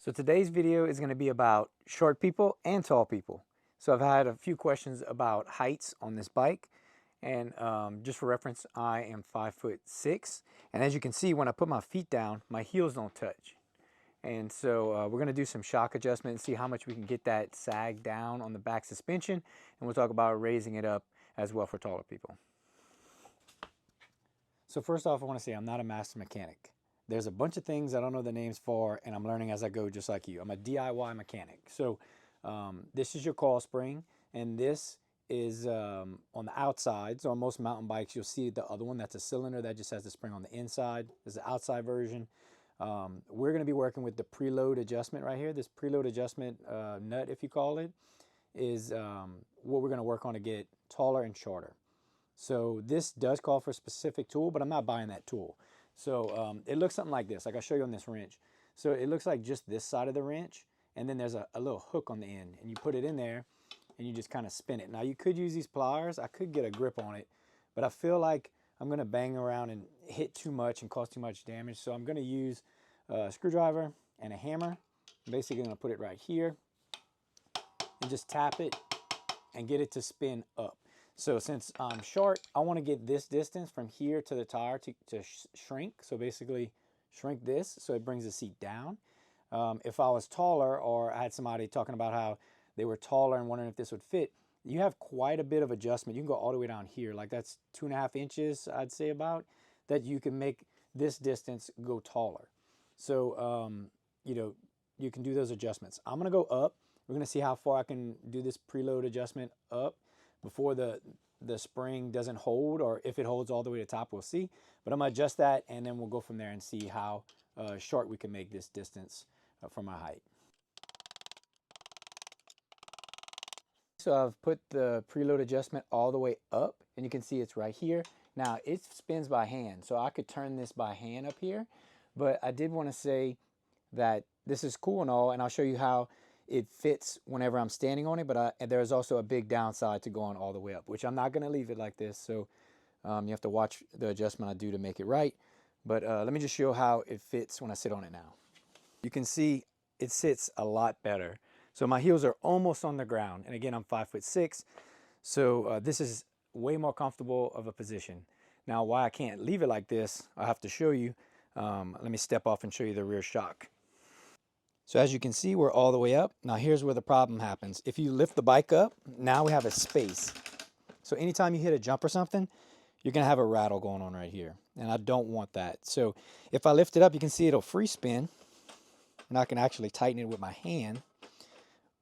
So today's video is going to be about short people and tall people. So I've had a few questions about heights on this bike, and just for reference, I am 5'6", and as you can see, when I put my feet down, my heels don't touch. And so we're going to do some shock adjustment and see how much we can get that sag down on the back suspension, and we'll talk about raising it up as well for taller people. So first off, I want to say I'm not a master mechanic. There's a bunch of things I don't know the names for, and I'm learning as I go, just like you. I'm a DIY mechanic. So this is your coil spring, and this is on the outside. So on most mountain bikes, you'll see the other one. That's a cylinder that just has the spring on the inside. This is the outside version. We're going to be working with the preload adjustment right here. This preload adjustment nut, if you call it, is what we're going to work on to get taller and shorter. So this does call for a specific tool, but I'm not buying that tool. So it looks something like this, like I'll show you on this wrench. So it looks like just this side of the wrench, and then there's a little hook on the end, and you put it in there, and you just kind of spin it. Now you could use these pliers. I could get a grip on it, but I feel like I'm going to bang around and hit too much and cause too much damage. So I'm going to use a screwdriver and a hammer. I'm basically going to put it right here and just tap it and get it to spin up. So since I'm short, I want to get this distance from here to the tire to shrink. So basically shrink this so it brings the seat down. If I was taller, or I had somebody talking about how they were taller and wondering if this would fit, you have quite a bit of adjustment. You can go all the way down here. Like that's 2.5 inches, I'd say, about, that you can make this distance go taller. So, you know, you can do those adjustments. I'm going to go up. We're going to see how far I can do this preload adjustment up before the spring doesn't hold, or if it holds all the way to the top, we'll see. But I'm going to adjust that, and then we'll go from there and see how short we can make this distance from my height. So I've put the preload adjustment all the way up, and you can see it's right here. Now it spins by hand, so I could turn this by hand up here, but I did want to say that this is cool and all, and I'll show you how it fits whenever I'm standing on it, but there's also a big downside to going all the way up, which I'm not going to leave it like this. So you have to watch the adjustment I do to make it right. But let me just show how it fits when I sit on it now. You can see it sits a lot better. So my heels are almost on the ground. And again, I'm 5'6". So this is way more comfortable of a position. Now, why I can't leave it like this, I have to show you. Let me step off and show you the rear shock. So as you can see, we're all the way up. Now here's where the problem happens. If you lift the bike up, now we have a space. So anytime you hit a jump or something, you're gonna have a rattle going on right here. And I don't want that. So if I lift it up, you can see it'll free spin. And I can actually tighten it with my hand,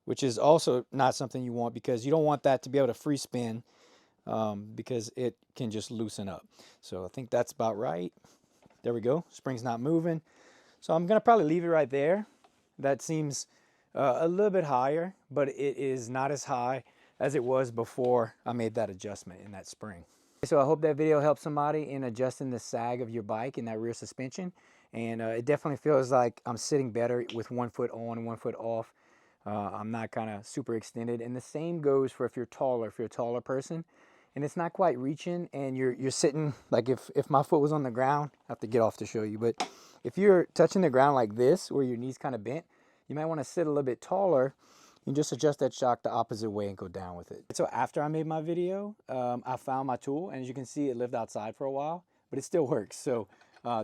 which is also not something you want, because you don't want that to be able to free spin because it can just loosen up. So I think that's about right. There we go, spring's not moving. So I'm gonna probably leave it right there. That seems a little bit higher, but it is not as high as it was before I made that adjustment in that spring. So I hope that video helps somebody in adjusting the sag of your bike in that rear suspension. And it definitely feels like I'm sitting better with 1 foot on and 1 foot off. I'm not kind of super extended. And the same goes for if you're taller, if you're a taller person and it's not quite reaching and you're sitting, like if my foot was on the ground, I have to get off to show you, but if you're touching the ground like this, where your knee's kind of bent, you might want to sit a little bit taller and just adjust that shock the opposite way and go down with it. So after I made my video, I found my tool, and as you can see, it lived outside for a while, but it still works. So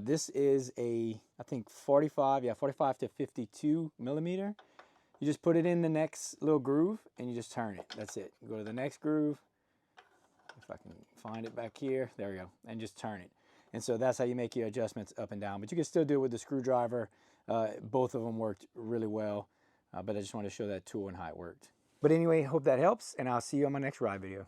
this is a, I think 45 to 52 millimeter. You just put it in the next little groove and you just turn it. That's it. Go to the next groove. If I can find it back here, there we go, and just turn it. And so that's how you make your adjustments up and down. But you can still do it with the screwdriver. Both of them worked really well, but I just wanted to show that tool and how it worked. But anyway, hope that helps, and I'll see you on my next ride video.